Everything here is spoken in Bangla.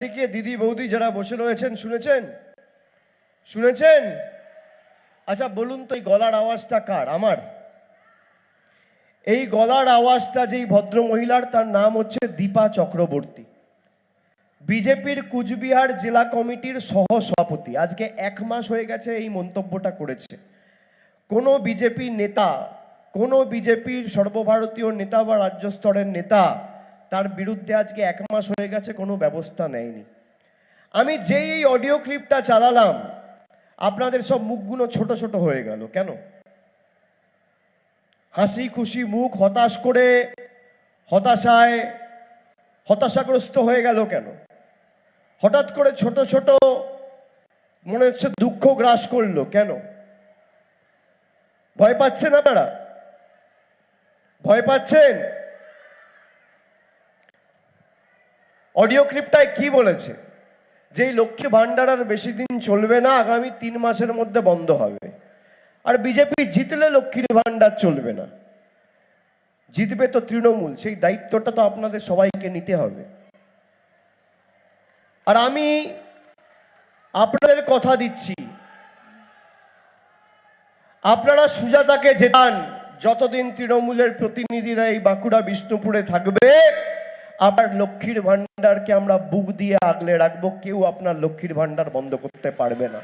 দিকে দিদি বৌদি যারা বসে রয়েছেন শুনেছেন শুনেছেন আচ্ছা বলুন তো এই গলার আওয়াজটা কার? আমার। এই গলার আওয়াজটা যেই ভদ্র মহিলার, তার নাম হচ্ছে দীপা চক্রবর্তী, বিজেপির কুচবিহার জেলা কমিটির সহ সভাপতি। আজকে 1 মাস হয়ে গেছে এই মন্তব্যটা করেছে। কোনো বিজেপি নেতা, কোনো বিজেপির সর্বভারতীয় নেতা বা রাজ্য স্তরের নেতা তার বিরুদ্ধে আজকে 1 মাস হয়ে গেছে কোনো ব্যবস্থা নেয়নি। আমি যেই এই অডিও ক্লিপটা চালালাম, আপনাদের সব মুখগুলো ছোট ছোট হয়ে গেল। কেন? হাসি খুশি মুখ হতাশ করে হতাশাগ্রস্ত হয়ে গেল কেন? হঠাৎ করে ছোট ছোট মনে হচ্ছে দুঃখ গ্রাস করলো কেন? ভয় পাচ্ছেন আপনারা? ভয় পাচ্ছেন? অডিও ক্লিপটায় কি বলেছে? যে লক্ষ্মী ভান্ডার আর বেশি দিন চলবে না, আগামী 3 মাসের মধ্যে বন্ধ হবে। আর বিজেপি জিতলে লক্ষ্মীর ভান্ডার চলবে না। জিতবে তো তৃণমূল, সেই দায়িত্বটা তো আপনাদের সবাইকে নিতে হবে। আর আমি আপনাদের কথা দিচ্ছি, আপনারা সুজাতাকে জেতান। যতদিন তৃণমূলের প্রতিনিধিরা এই বাঁকুড়া বিষ্ণুপুরে থাকবে, আবার লক্ষ্মীর ভান্ডারকে আমরা বুক দিয়ে আগলে রাখবো। কেউ আপনার লক্ষ্মীর ভান্ডার বন্ধ করতে পারবে না।